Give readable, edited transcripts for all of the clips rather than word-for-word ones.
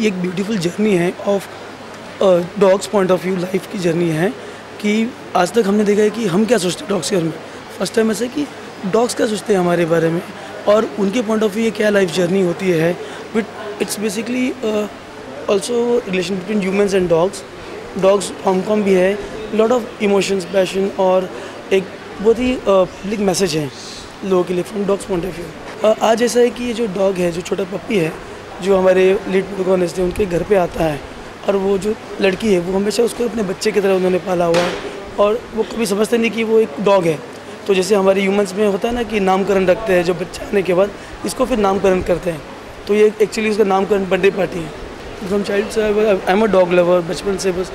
ये एक beautiful journey है of dogs point of view, life की जर्नी है कि आज तक हमने देखा है कि हम क्या सोचते हैं डॉग्स के बारे में। फर्स्ट टाइम ऐसा कि डॉग्स क्या सोचते हैं हमारे बारे में और उनके पॉइंट ऑफ व्यू ये क्या लाइफ जर्नी होती है। But it's basically also relation between humans and dogs. Dogs Hong Kong भी है, लॉट ऑफ इमोशंस, पैशन और एक बहुत ही पब्लिक मैसेज है लोगों के लिए from dogs point of view. आज ऐसा है कि ये जो डॉग है, जो छोटा पप्पी है, जो हमारे लीड प्रोटोगोनिस्ट थे उनके घर पे आता है और वो जो लड़की है वो हमेशा उसको अपने बच्चे की तरह उन्होंने पाला हुआ है और वो कभी समझते नहीं कि वो एक डॉग है। तो जैसे हमारे ह्यूमंस में होता है ना कि नामकरण रखते हैं, जो बच्चा आने के बाद इसको फिर नामकरण करते हैं, तो ये एक्चुअली उसका नामकरण बर्थडे पार्टी है। फ्रॉम चाइल्ड से I am a dog lover. बचपन से बस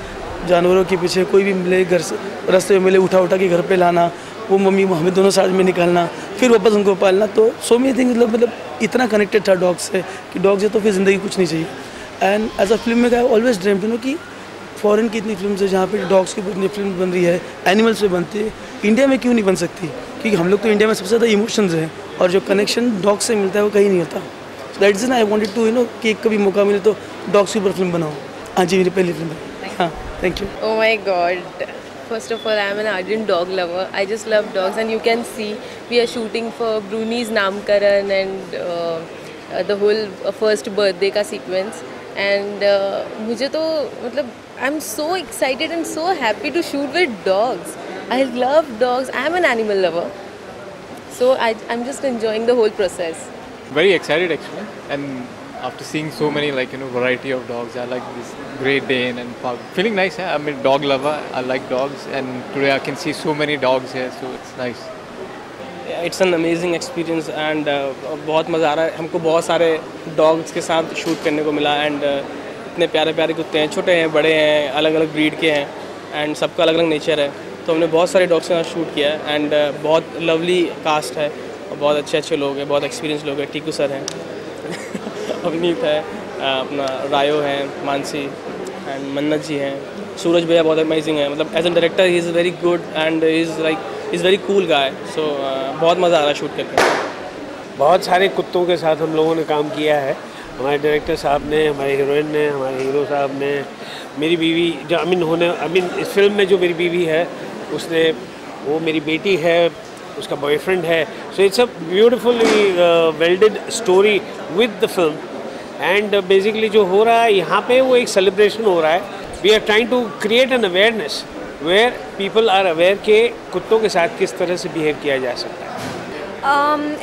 जानवरों के पीछे कोई भी मिले, घर से रास्ते में मिले उठा के घर पे लाना, वो मम्मी हमें दोनों साथ में निकालना, फिर वापस उनको पालना। तो सो मेनी थिंग मतलब इतना कनेक्टेड था डॉग से कि डॉग से तो फिर ज़िंदगी कुछ नहीं चाहिए। And as a film maker I always dreamed you know कि फॉरेन की इतनी फिल्म है जहाँ पे डॉग्स की इतनी फिल्म बन रही है, एनिमल्स पे बनती है, इंडिया में क्यों नहीं बन सकती? क्योंकि हम लोग तो इंडिया में सबसे ज़्यादा इमोशंस हैं और जो कनेक्शन डॉग से मिलता है वो कहीं नहीं होता। That is I wanted to कि कभी मौका मिले तो डॉग्स के ऊपर फिल्म बनाओ। हाँ जी, मेरी पहली फिल्म है। हाँ, thank you. Oh my God. First of all, I am an ardent dog lover. I just love dogs, and you can see we are shooting for Bruni's Namkaran and the whole first birthday का sequence. And मुझे तो मतलब I'm so excited and so happy to shoot with dogs. I love dogs. I am an animal lover, so I'm just enjoying the whole process. Very excited actually, and after seeing so many variety of dogs, I like this Great Dane and Pug. Feeling nice. I'm a dog lover. I like dogs, and today I can see so many dogs here, so it's nice. It's an amazing experience and बहुत मज़ा आ रहा है। हमको बहुत सारे dogs के साथ shoot करने को मिला एंड इतने प्यारे प्यारे कुत्ते हैं, छोटे हैं, बड़े हैं, अलग अलग ब्रीड के हैं एंड सबका अलग अलग नेचर है। तो हमने बहुत सारे डॉग्स के साथ शूट किया है एंड बहुत लवली कास्ट है और बहुत अच्छे अच्छे लोग हैं, बहुत एक्सपीरियंस लोग हैं। टीकू सर हैं अवनीत है, अपना रायो है, मानसी एंड मन्नत जी हैं, सूरज भैया बहुत अमेजिंग है। मतलब as a director he is very good and is very cool guy. So बहुत मज़ा आ रहा है शूट करके। बहुत सारे कुत्तों के साथ हम लोगों ने काम किया है। हमारे डायरेक्टर साहब ने, हमारे हीरोइन ने, हमारे हीरो साहब ने, मेरी बीवी जो अमीन इस फिल्म में जो मेरी बीवी है उसने, वो मेरी बेटी है, उसका बॉयफ्रेंड है। So it's a beautifully welded story with the film and basically जो हो रहा है यहाँ पे वो एक सेलिब्रेशन हो रहा है। We are trying to create an awareness where people are aware के कुत्तों के साथ किस तरह से बिहेव किया जा सकता है।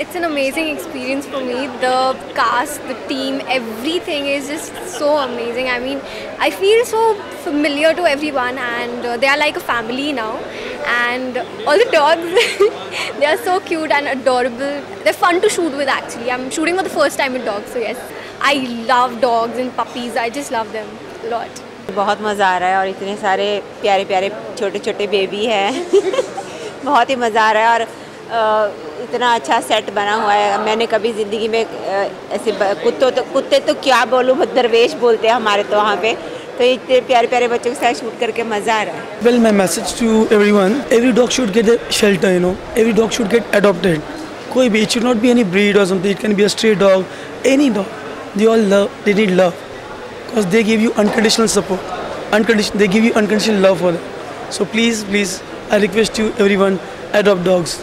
It's an amazing experience for me. The cast, the team, everything is just so amazing. I mean, I feel so familiar to everyone and they are like a family now. And all the dogs, they are so cute and adorable. They're fun to shoot with actually. I'm shooting for the first time with dogs, so yes. I love dogs and puppies. I just love them a lot. बहुत मज़ा आ रहा है और इतने सारे प्यारे प्यारे छोटे छोटे बेबी हैं बहुत ही मज़ा आ रहा है और इतना अच्छा सेट बना हुआ है। मैंने कभी ज़िंदगी में ऐसे कुत्ते तो क्या बोलूँ, दरवेश बोलते हैं हमारे तो वहाँ पे। तो इतने प्यारे प्यारे बच्चों के साथ शूट करके मज़ा आ रहा है। Well, my message to everyone: every dog should get a shelter. Every dog should get adopted. कोई भी, it should not be any breed or something. It can be a stray dog, any dog. They all love. They need love. Because they give you unconditional support, they give you unconditional love for them. So please, I request you everyone, adopt dogs.